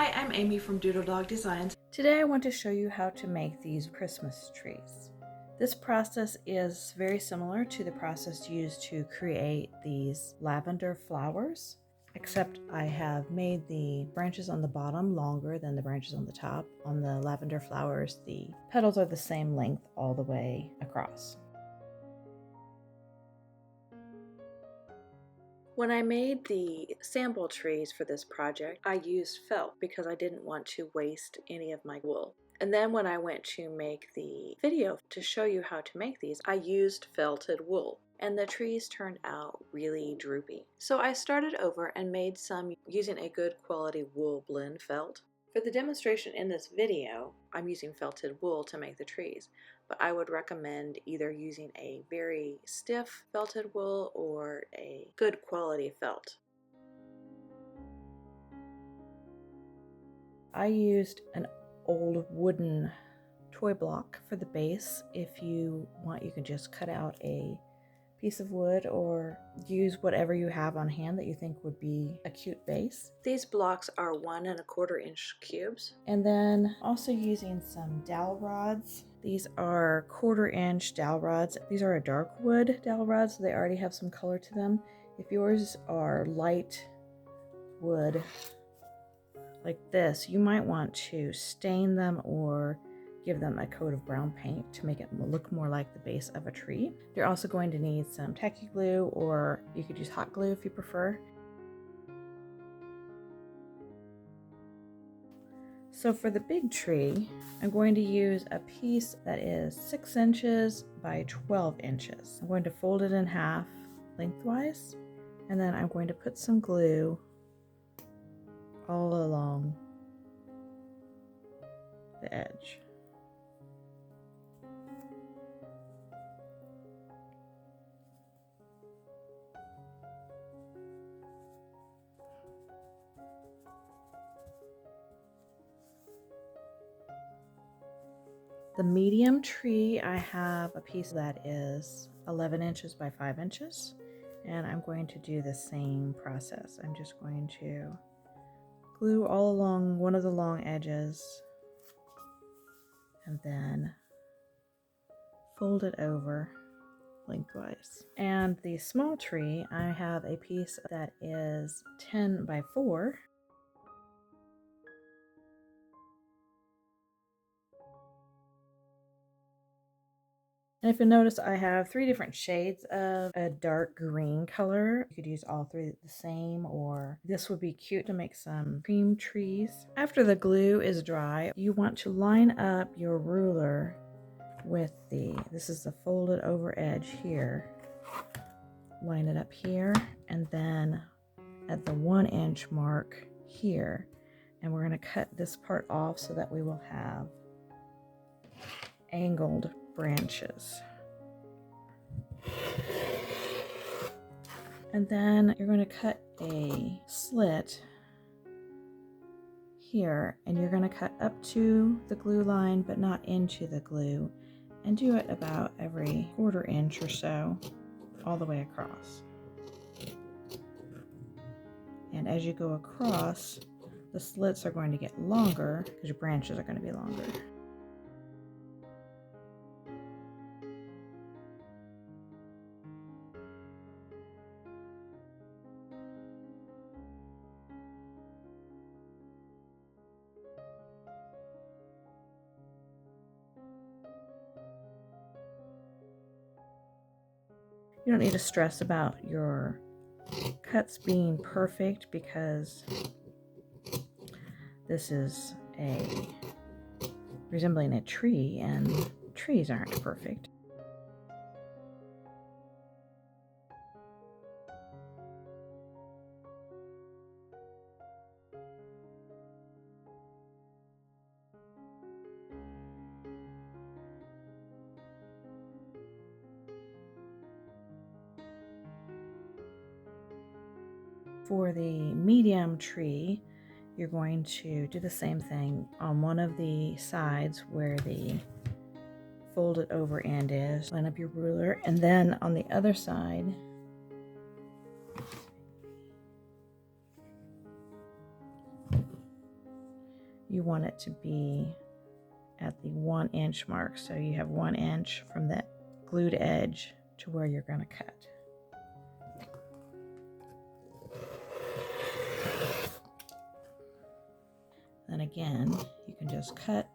Hi, I'm Amy from Doodle Dog Designs. Today I want to show you how to make these Christmas trees. This process is very similar to the process used to create these lavender flowers, except I have made the branches on the bottom longer than the branches on the top. On the lavender flowers, the petals are the same length all the way across. When I made the sample trees for this project, I used felt because I didn't want to waste any of my wool. And then when I went to make the video to show you how to make these, I used felted wool. And the trees turned out really droopy. So I started over and made some using a good quality wool blend felt. For the demonstration in this video, I'm using felted wool to make the trees, but I would recommend either using a very stiff felted wool or a good quality felt. I used an old wooden toy block for the base. If you want, you can just cut out a piece of wood or use whatever you have on hand that you think would be a cute base. These blocks are 1 1/4 inch cubes. And then also using some dowel rods. These are 1/4 inch dowel rods. These are a dark wood dowel rod, so they already have some color to them. If yours are light wood like this, you might want to stain them or give them a coat of brown paint to make it look more like the base of a tree. You're also going to need some tacky glue, or you could use hot glue if you prefer. So for the big tree, I'm going to use a piece that is 6 inches by 12 inches. I'm going to fold it in half lengthwise, and then I'm going to put some glue all along the edge. The medium tree, I have a piece that is 11 inches by 5 inches, and I'm going to do the same process. I'm just going to glue all along one of the long edges and then fold it over lengthwise. And the small tree, I have a piece that is 10 by 4. And if you notice, I have 3 different shades of a dark green color. You could use all 3 the same, or this would be cute to make some cream trees. After the glue is dry, you want to line up your ruler with this is the folded over edge here. Line it up here, and then at the 1 inch mark here. And we're going to cut this part off so that we will have angled branches. And then you're going to cut a slit here, and you're going to cut up to the glue line but not into the glue, and do it about every 1/4 inch or so all the way across. And as you go across, the slits are going to get longer because your branches are going to be longer. You don't need to stress about your cuts being perfect because this is resembling a tree, and trees aren't perfect. For the medium tree, you're going to do the same thing on one of the sides where the folded over end is. Line up your ruler, and then on the other side, you want it to be at the 1 inch mark. So you have 1 inch from that glued edge to where you're going to cut. Then again, you can just cut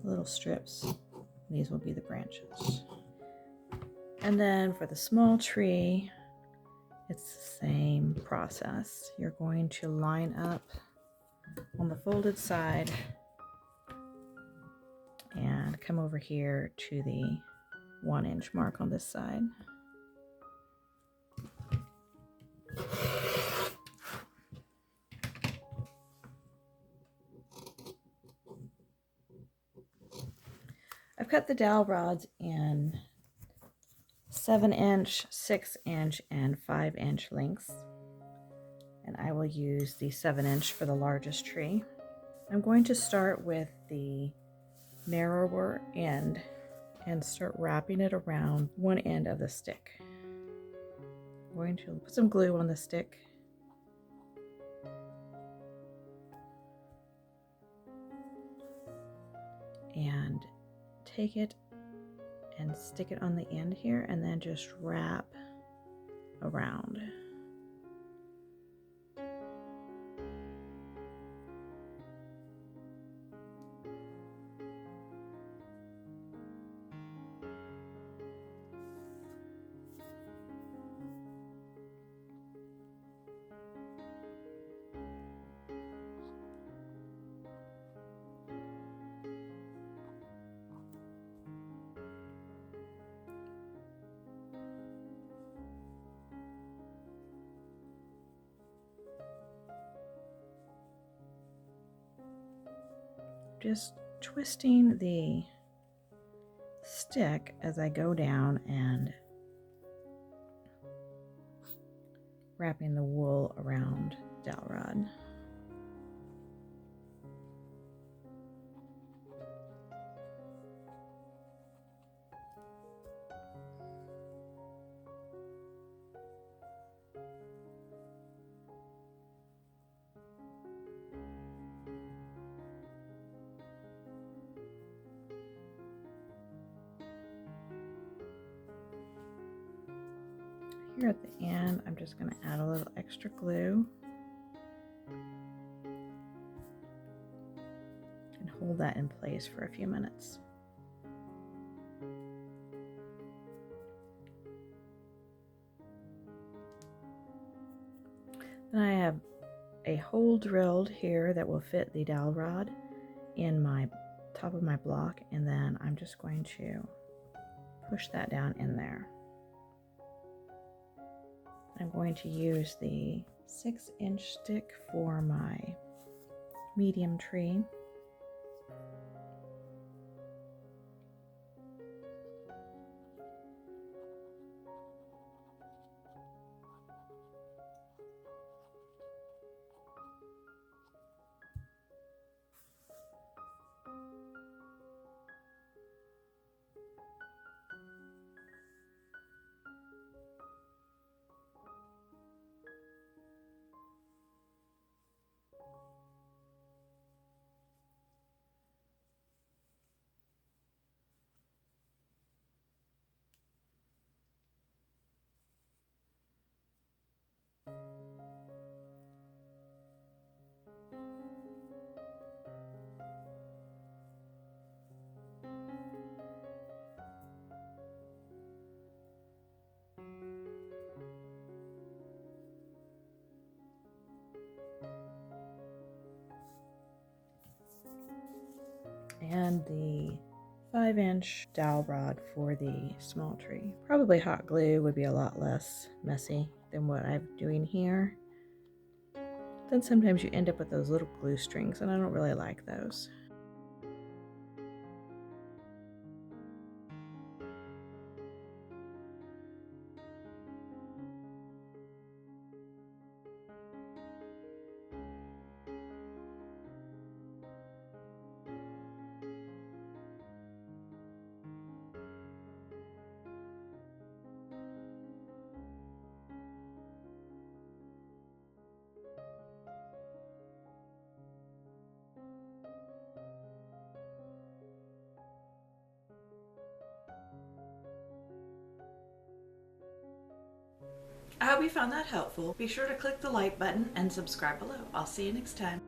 little strips. These will be the branches. And then for the small tree, it's the same process. You're going to line up on the folded side and come over here to the 1 inch mark on this side. I've cut the dowel rods in 7 inch, 6 inch, and 5 inch lengths. And I will use the 7 inch for the largest tree. I'm going to start with the narrower end and start wrapping it around one end of the stick. I'm going to put some glue on the stick. And take it and stick it on the end here and then just wrap around. Just twisting the stick as I go down and wrapping the wool around the dowel rod. Here at the end, I'm just going to add a little extra glue and hold that in place for a few minutes. Then I have a hole drilled here that will fit the dowel rod in my top of my block, and then I'm just going to push that down in there. I'm going to use the 6 inch stick for my medium tree. And the 5 inch dowel rod for the small tree. Probably hot glue would be a lot less messy than what I'm doing here. Then sometimes you end up with those little glue strings, and I don't really like those. I hope you found that helpful. Be sure to click the like button and subscribe below. I'll see you next time.